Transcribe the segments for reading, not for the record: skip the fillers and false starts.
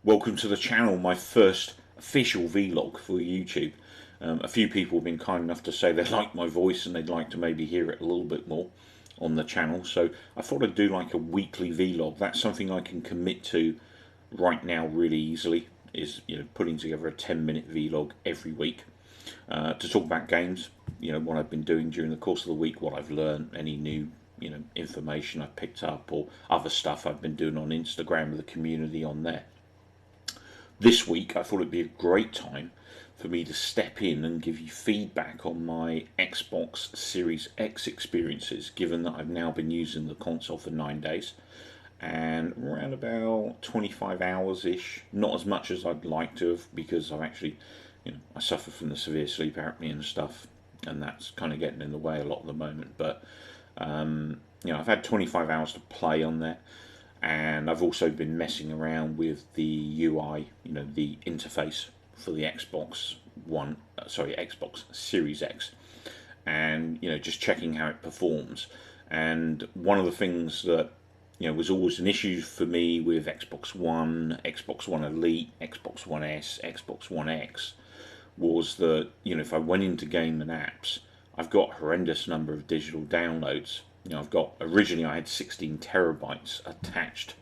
Welcome to the channel, my first official vlog for YouTube. A few people have been kind enough to say they like my voice and they'd like to maybe hear it a little bit more on the channel, so I thought I'd do like a weekly vlog. That's something I can commit to right now really easily, is putting together a 10-minute vlog every week to talk about games, what I've been doing during the course of the week, what I've learned, any new information I've picked up, or other stuff I've been doing on Instagram with the community on there. This week I thought it'd be a great time for me to step in and give you feedback on my Xbox Series X experiences, given that I've now been using the console for 9 days and around about 25 hours ish, not as much as I'd like to have, because I've actually I suffer from the severe sleep apnea and stuff, and that's kind of getting in the way a lot at the moment. But I've had 25 hours to play on there, and I've also been messing around with the UI, the interface for the Xbox Series X, and just checking how it performs. And one of the things that was always an issue for me with Xbox One, Xbox One Elite, Xbox One S, Xbox One X was that if I went into game and apps, I've got a horrendous number of digital downloads. Originally I had 16 terabytes attached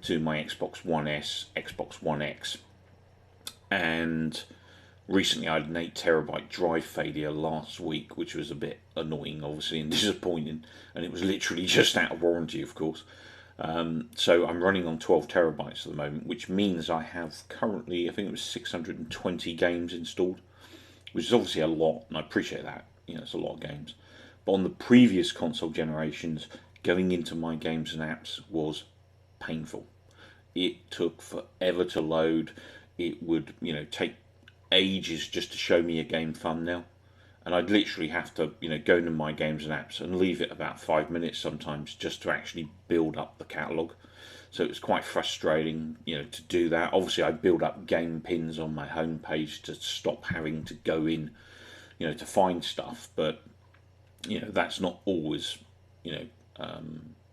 to my Xbox One S, Xbox One X, and recently I had an 8 terabyte drive failure last week, which was a bit annoying, obviously, and disappointing, and it was literally just out of warranty, of course. So I'm running on 12 terabytes at the moment, which means I have currently, I think it was 620 games installed, which is obviously a lot, and I appreciate that. It's a lot of games. But on the previous console generations, going into my games and apps was painful. It took forever to load. It would, take ages just to show me a game thumbnail, and I'd literally have to, go into my games and apps and leave it about 5 minutes sometimes just to actually build up the catalogue. So it was quite frustrating, to do that. Obviously, I build up game pins on my home page to stop having to go in, to find stuff, but that's not always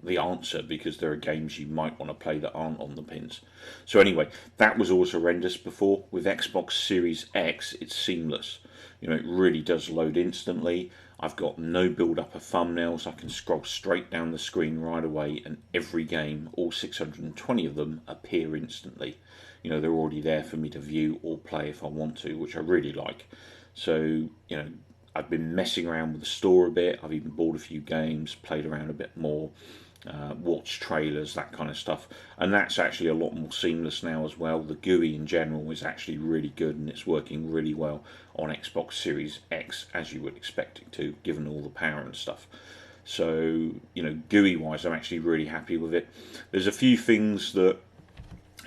the answer, because there are games you might want to play that aren't on the pins. So anyway, that was always horrendous before. With Xbox Series X, it's seamless. It really does load instantly. I've got no build up of thumbnails. I can scroll straight down the screen right away, and every game, all 620 of them, appear instantly. They're already there for me to view or play if I want to, which I really like. So I've been messing around with the store a bit. I've even bought a few games, played around a bit more, watched trailers, that kind of stuff, and that's actually a lot more seamless now as well. The GUI in general is actually really good, and it's working really well on Xbox Series X, as you would expect it to, given all the power and stuff. So GUI wise, I'm actually really happy with it. There's a few things that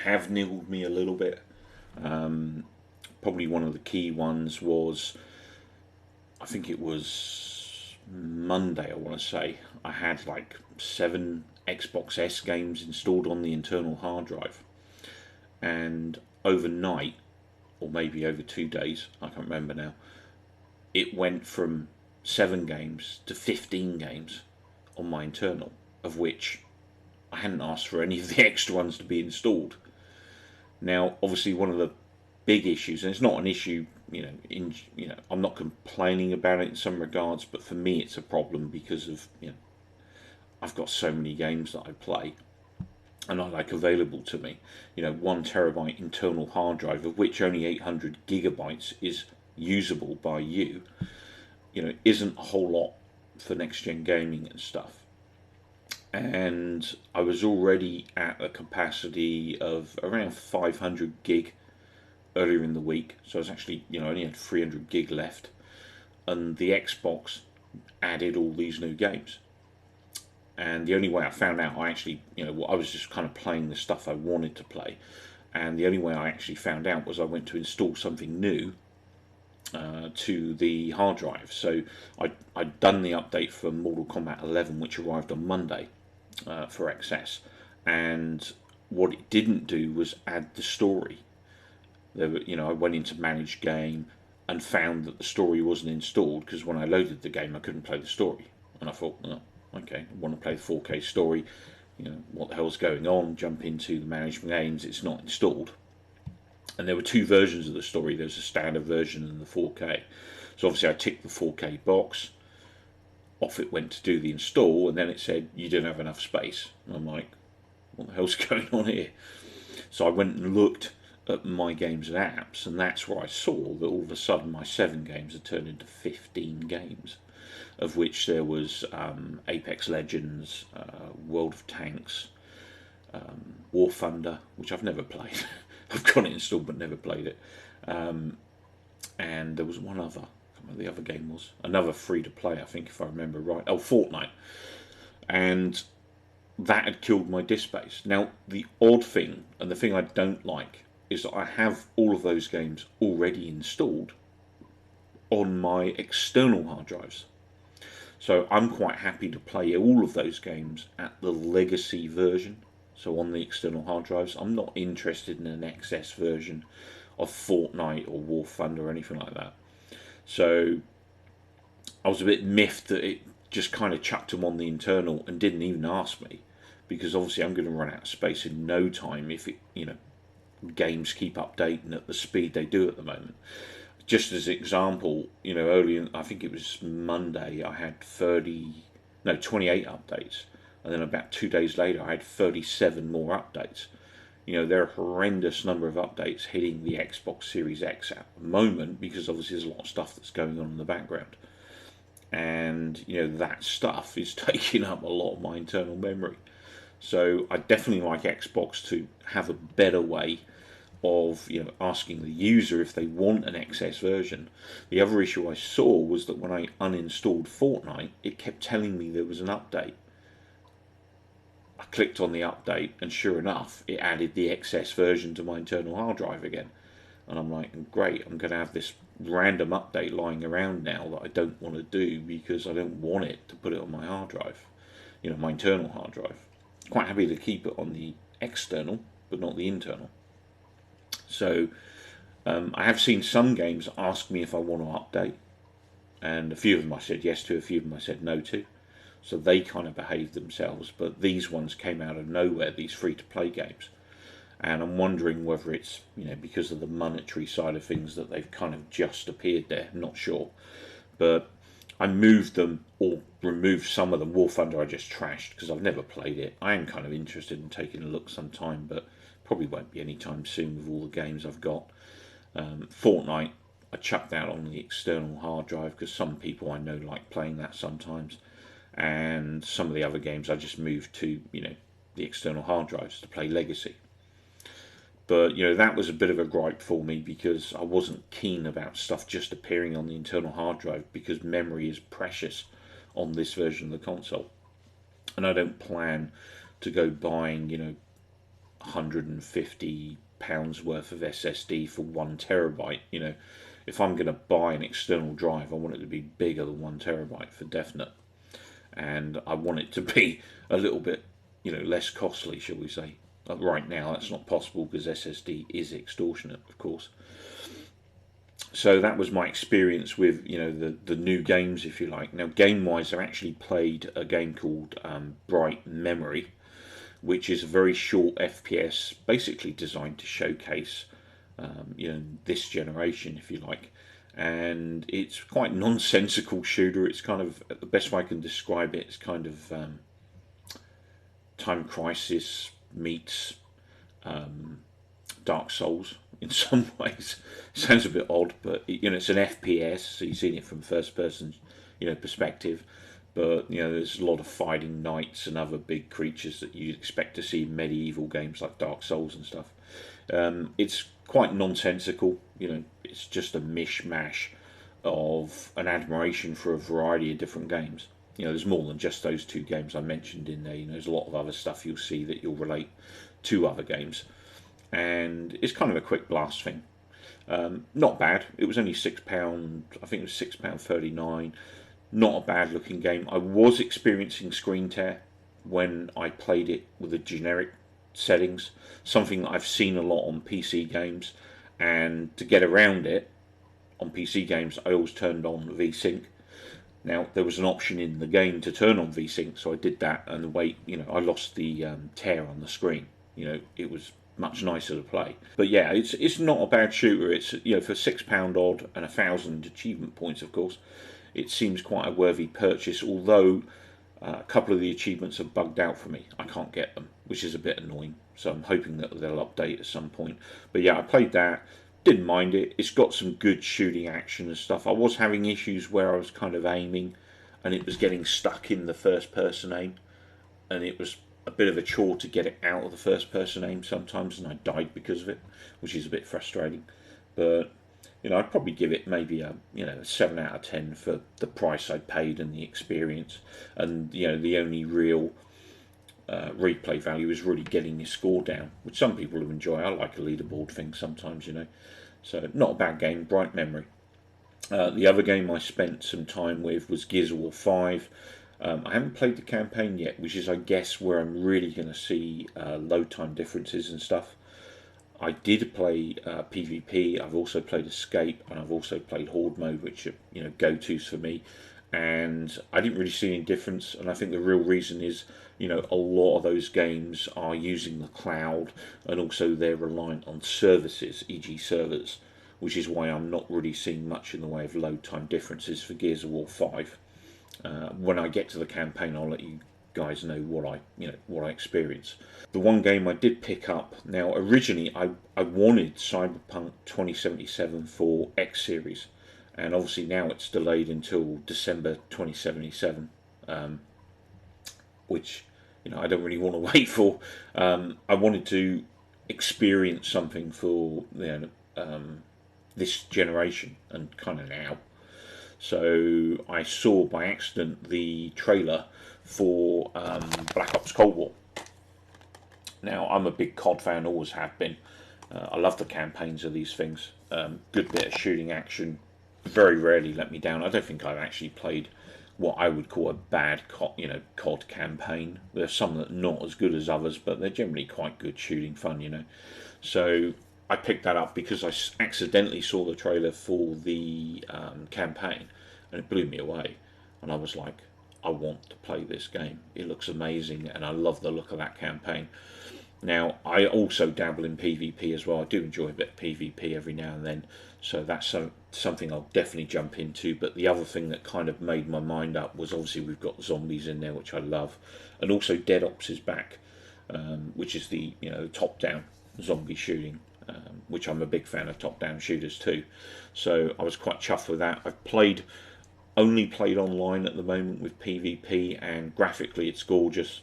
have niggled me a little bit. Probably one of the key ones was, I think it was Monday, I want to say, I had like 7 Xbox S games installed on the internal hard drive, and overnight, or maybe over 2 days, I can't remember now, it went from 7 games to 15 games on my internal, of which I hadn't asked for any of the extra ones to be installed. Now obviously one of the big issues, and it's not an issue, I'm not complaining about it in some regards, but for me it's a problem because of, I've got so many games that I play and I like available to me. 1 terabyte internal hard drive, of which only 800 gigabytes is usable by you, isn't a whole lot for next gen gaming and stuff. And I was already at a capacity of around 500 gig earlier in the week, so I was actually, I only had 300 gig left, and the Xbox added all these new games. And the only way I found out, I actually, I was just kind of playing the stuff I wanted to play, and the only way I actually found out was I went to install something new to the hard drive. So I'd done the update for Mortal Kombat 11, which arrived on Monday for XS, and what it didn't do was add the story. I went into manage game and found that the story wasn't installed, because when I loaded the game I couldn't play the story, and I thought, oh, okay, I want to play the 4K story. what the hell's going on? Jump into the management games, it's not installed. And there were two versions of the story. There's a standard version and the 4K. So obviously I ticked the 4K box. Off it went to do the install, and then it said you didn't have enough space. And I'm like, what the hell's going on here? So I went and looked at my games and apps, and that's where I saw that all of a sudden my 7 games had turned into 15 games, of which there was Apex Legends, World of Tanks, War Thunder, which I've never played. I've got it installed but never played it. And there was one other. I can't remember the other game was. Another free-to-play, I think, if I remember right. Oh, Fortnite. And that had killed my disk space. Now, the odd thing, and the thing I don't like, is that I have all of those games already installed on my external hard drives. So I'm quite happy to play all of those games at the legacy version. So on the external hard drives, I'm not interested in an XS version of Fortnite or War Thunder or anything like that. So I was a bit miffed that it just kind of chucked them on the internal and didn't even ask me, because obviously I'm going to run out of space in no time if games keep updating at the speed they do at the moment. Just as an example, early I think it was Monday, I had 28 updates, and then about 2 days later I had 37 more updates. There are a horrendous number of updates hitting the Xbox Series X at the moment, because obviously there's a lot of stuff that's going on in the background. And, that stuff is taking up a lot of my internal memory. So I definitely like Xbox to have a better way of asking the user if they want an XS version. The other issue I saw was that when I uninstalled Fortnite, it kept telling me there was an update. I clicked on the update, and sure enough, it added the XS version to my internal hard drive again. And I'm like, great, I'm going to have this random update lying around now that I don't want to do, because I don't want it to put it on my hard drive, my internal hard drive. Quite happy to keep it on the external, but not the internal. So I have seen some games ask me if I want to update, and a few of them I said yes to, a few of them I said no to. So they kind of behaved themselves, but these ones came out of nowhere, these free-to-play games. And I'm wondering whether it's because of the monetary side of things that they've kind of just appeared there. I'm not sure. But I moved them, or removed some of them. War Thunder I just trashed because I've never played it. I am kind of interested in taking a look sometime, but probably won't be anytime soon with all the games I've got. Fortnite I chucked out on the external hard drive because some people I know like playing that sometimes. And some of the other games I just moved to the external hard drives to play Legacy. But that was a bit of a gripe for me, because I wasn't keen about stuff just appearing on the internal hard drive, because memory is precious on this version of the console, and I don't plan to go buying £150 worth of SSD for 1 TB. If I'm going to buy an external drive, I want it to be bigger than 1 TB for definite. And I want it to be a little bit, less costly, shall we say. Right now, that's not possible because SSD is extortionate, of course. So that was my experience with, the new games, if you like. Now, game-wise, I actually played a game called Bright Memory, which is a very short FPS, basically designed to showcase, this generation, if you like. And it's quite nonsensical shooter. It's kind of, the best way I can describe it, it's kind of Time Crisis meets Dark Souls in some ways. Sounds a bit odd, but it's an FPS, so you've seen it from first person perspective. But there's a lot of fighting knights and other big creatures that you'd expect to see in medieval games like Dark Souls and stuff. It's quite nonsensical. It's just a mishmash of an admiration for a variety of different games. There's more than just those 2 games I mentioned in there. There's a lot of other stuff you'll see that you'll relate to other games, and it's kind of a quick blast thing. Not bad. It was only £6. I think it was £6.39. Not a bad looking game. I was experiencing screen tear when I played it with the generic settings, something that I've seen a lot on PC games, and to get around it on PC games I always turned on VSync. Now there was an option in the game to turn on VSync, so I did that, and the way I lost the tear on the screen. It was much nicer to play. But yeah, it's not a bad shooter. It's for £6 odd and 1,000 achievement points, of course, it seems quite a worthy purchase. Although a couple of the achievements have bugged out for me, I can't get them, which is a bit annoying. So I'm hoping that they'll update at some point. But yeah, I played that. Didn't mind it. It's got some good shooting action and stuff. I was having issues where I was kind of aiming and it was getting stuck in the first person aim, and it was a bit of a chore to get it out of the first person aim sometimes, and I died because of it, which is a bit frustrating. But I'd probably give it maybe a 7 out of 10 for the price I paid and the experience, and the only real replay value is really getting your score down, which some people will enjoy. I like a leaderboard thing sometimes, so not a bad game. Bright memory. The other game I spent some time with was Gears of War 5. I haven't played the campaign yet, which is, I guess, where I'm really going to see load time differences and stuff. I did play PvP. I've also played Escape, and I've also played Horde mode, which are go-tos for me. And I didn't really see any difference. And I think the real reason is a lot of those games are using the cloud, and also they're reliant on services, e.g. servers, which is why I'm not really seeing much in the way of load time differences for Gears of War 5. When I get to the campaign, I'll let you guys know what I experience. The one game I did pick up, now originally I wanted Cyberpunk 2077 for X Series, and obviously now it's delayed until December 2077, which I don't really want to wait for. I wanted to experience something for this generation, and kind of now. So I saw by accident the trailer for Black Ops Cold War. Now I'm a big COD fan, always have been. I love the campaigns of these things. Good bit of shooting action. Very rarely let me down. I don't think I've actually played what I would call a bad COD campaign. There's some that are not as good as others, but they're generally quite good shooting fun. So I picked that up because I accidentally saw the trailer for the campaign, and it blew me away. And I was like, I want to play this game. It looks amazing, and I love the look of that campaign. Now, I also dabble in PvP as well. I do enjoy a bit of PvP every now and then, so that's something I'll definitely jump into. But the other thing that kind of made my mind up was, obviously we've got zombies in there, which I love, and also Dead Ops is back, which is the top-down zombie shooting. Which I'm a big fan of top-down shooters too. So I was quite chuffed with that. I've only played online at the moment with PvP, and graphically it's gorgeous,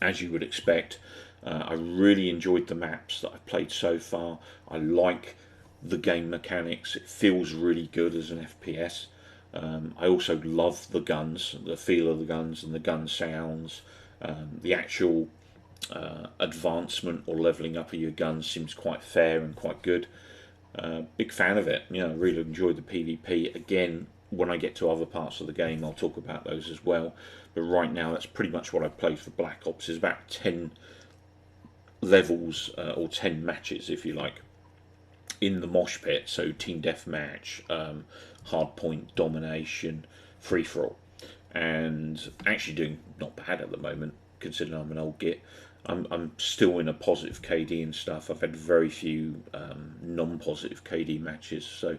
as you would expect. I really enjoyed the maps that I've played so far. I like the game mechanics. It feels really good as an FPS. I also love the guns, the feel of the guns and the gun sounds. The actual advancement or leveling up of your guns seems quite fair and quite good. Big fan of it. Really enjoyed the PvP. Again, when I get to other parts of the game, I'll talk about those as well. But right now, that's pretty much what I've played for Black Ops. There's about 10 levels, or 10 matches, if you like, in the mosh pit. So team deathmatch, hardpoint, domination, free for all, and actually doing not bad at the moment, considering I'm an old git. I'm still in a positive KD and stuff. I've had very few non-positive KD matches, so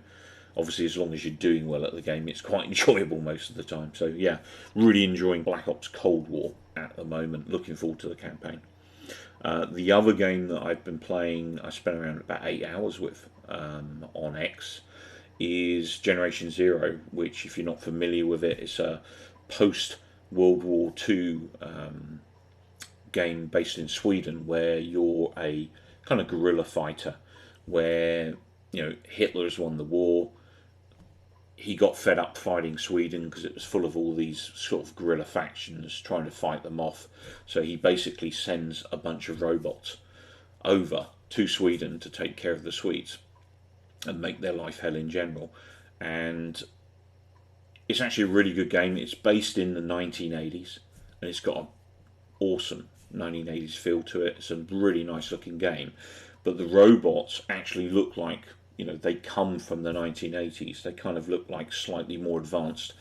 obviously as long as you're doing well at the game, it's quite enjoyable most of the time. So yeah, really enjoying Black Ops Cold War at the moment. Looking forward to the campaign. The other game that I've been playing, I spent around about 8 hours with on X, is Generation Zero, which, if you're not familiar with it, it's a post-World War II game based in Sweden, where you're a kind of guerrilla fighter, where Hitler's won the war. He got fed up fighting Sweden because it was full of all these sort of guerrilla factions trying to fight them off. So he basically sends a bunch of robots over to Sweden to take care of the Swedes and make their life hell in general. And it's actually a really good game. It's based in the 1980s, and it's got an awesome 1980s feel to it. It's a really nice looking game, but the robots actually look like they come from the 1980s. They kind of look like slightly more advanced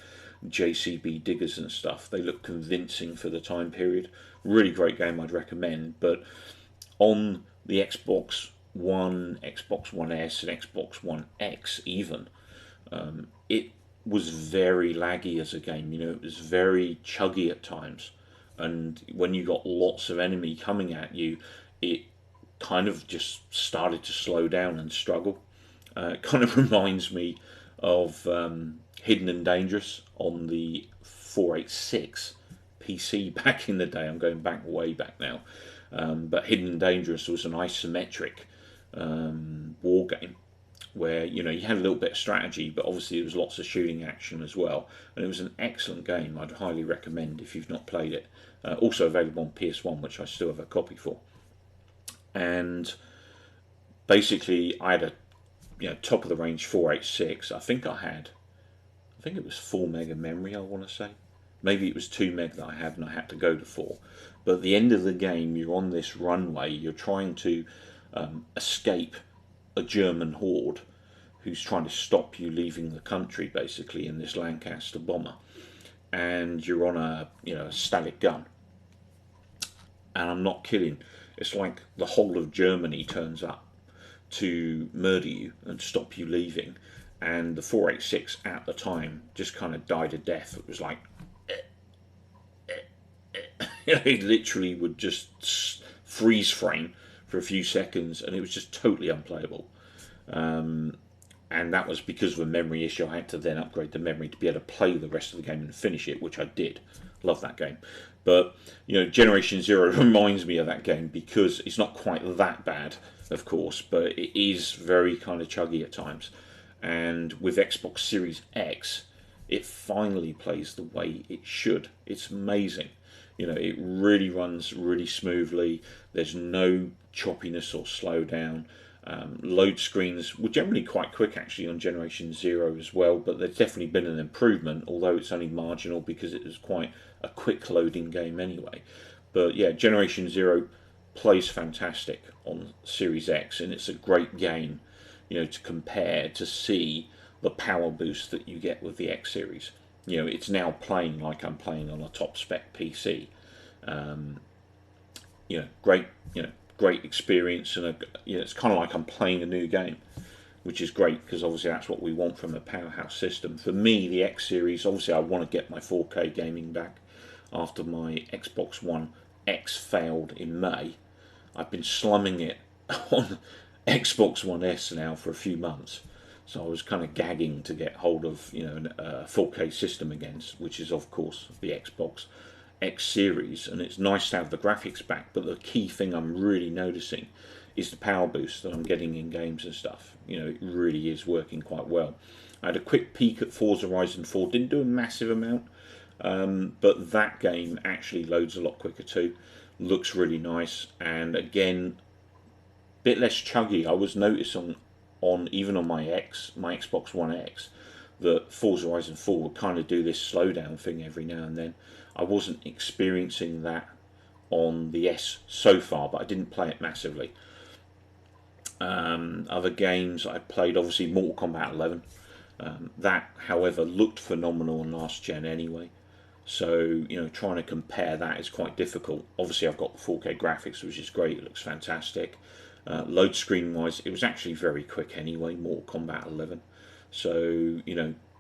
JCB diggers and stuff. They look convincing for the time period. Really great game, I'd recommend. But on the Xbox One, Xbox One S, and Xbox One X, even, it was very laggy as a game. It was very chuggy at times, and when you got lots of enemy coming at you, it kind of just started to slow down and struggle. It kind of reminds me of Hidden and Dangerous on the 486 PC back in the day. I'm going back way back now. But Hidden and Dangerous was an isometric war game where you had a little bit of strategy, but obviously there was lots of shooting action as well. And it was an excellent game. I'd highly recommend if you've not played it. Also available on PS1, which I still have a copy for. And basically, I had a top of the range 486. I think it was 4 meg of memory. I want to say maybe it was 2 meg that I had, and I had to go to 4. But at the end of the game, you're on this runway. You're trying to escape a German horde who's trying to stop you leaving the country, basically, in this Lancaster bomber. And you're on a static gun. And I'm not kidding. It's like the whole of Germany turns up to murder you and stop you leaving. And the 486 at the time just kind of died a death. It was like it literally would just freeze frame for a few seconds, and it was just totally unplayable. And that was because of a memory issue. I had to then upgrade the memory to be able to play the rest of the game and finish it, which I did. Love that game. But Generation Zero reminds me of that game because it's not quite that bad, of course, but it is very kind of chuggy at times. And with Xbox Series X, it finally plays the way it should. It's amazing. It really runs really smoothly. There's no choppiness or slowdown. Load screens were generally quite quick actually on Generation Zero as well, but there's definitely been an improvement, although it's only marginal because it was quite a quick loading game anyway. But yeah, Generation Zero plays fantastic on Series X, and it's a great game, to compare to see the power boost that you get with the X series. It's now playing like I'm playing on a top spec PC. Great, great experience, and it's kind of like I'm playing a new game, which is great because obviously that's what we want from a powerhouse system. For me, the X series, obviously I want to get my 4K gaming back after my Xbox One X failed in May. I've been slumming it on Xbox One S now for a few months, so I was kind of gagging to get hold of a 4K system again, which is of course the Xbox X series, and it's nice to have the graphics back. But the key thing I'm really noticing is the power boost that I'm getting in games and stuff. It really is working quite well. I had a quick peek at Forza Horizon 4, didn't do a massive amount, but that game actually loads a lot quicker too. Looks really nice, and again, a bit less chuggy. I was noticing on even on my Xbox One X, that Forza Horizon 4 would kind of do this slowdown thing every now and then. I wasn't experiencing that on the S so far, but I didn't play it massively. Other games I played, obviously Mortal Kombat 11. That, however, looked phenomenal on last gen anyway. So, trying to compare that is quite difficult. Obviously, I've got the 4K graphics, which is great. It looks fantastic. Load screen wise, it was actually very quick anyway, Mortal Kombat 11. So,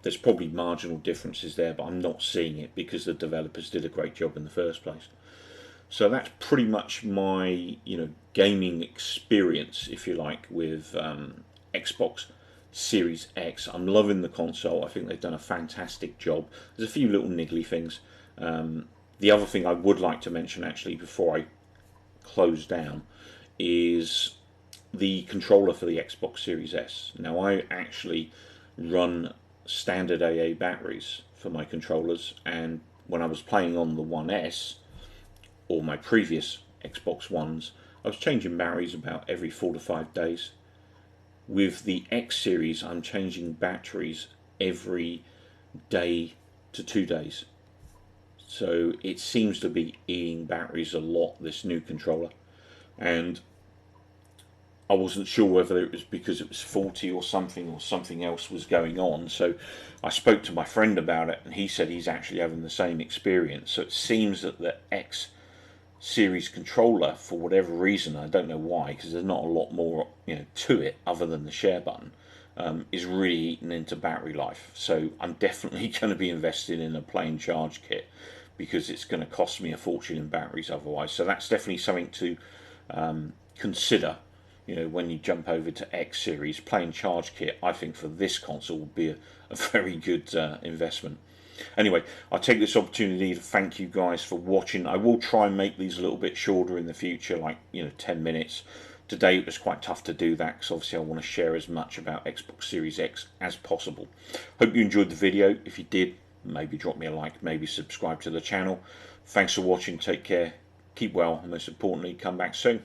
there's probably marginal differences there, but I'm not seeing it because the developers did a great job in the first place. So that's pretty much my, gaming experience, if you like, with Xbox Series X. I'm loving the console. I think they've done a fantastic job. There's a few little niggly things. The other thing I would like to mention, actually, before I close down, is the controller for the Xbox Series S. Now, I actually run standard AA batteries for my controllers, and when I was playing on the One S or my previous Xbox Ones, I was changing batteries about every 4 to 5 days. With the X series, I'm changing batteries every day to 2 days. So it seems to be eating batteries a lot, this new controller. And I wasn't sure whether it was because it was faulty or something else was going on. So I spoke to my friend about it, and he said he's actually having the same experience. So it seems that the X series controller, for whatever reason, I don't know why, because there's not a lot more to it other than the share button, is really eating into battery life. So I'm definitely going to be investing in a plain charge kit, because it's going to cost me a fortune in batteries otherwise. So that's definitely something to consider. When you jump over to X series, plain charge kit, I think for this console would be a very good investment. Anyway, I'll take this opportunity to thank you guys for watching. I will try and make these a little bit shorter in the future, like 10 minutes. Today it was quite tough to do that, because obviously I want to share as much about Xbox Series X as possible. Hope you enjoyed the video. If you did, maybe drop me a like, maybe subscribe to the channel. Thanks for watching, take care, keep well, and most importantly, come back soon.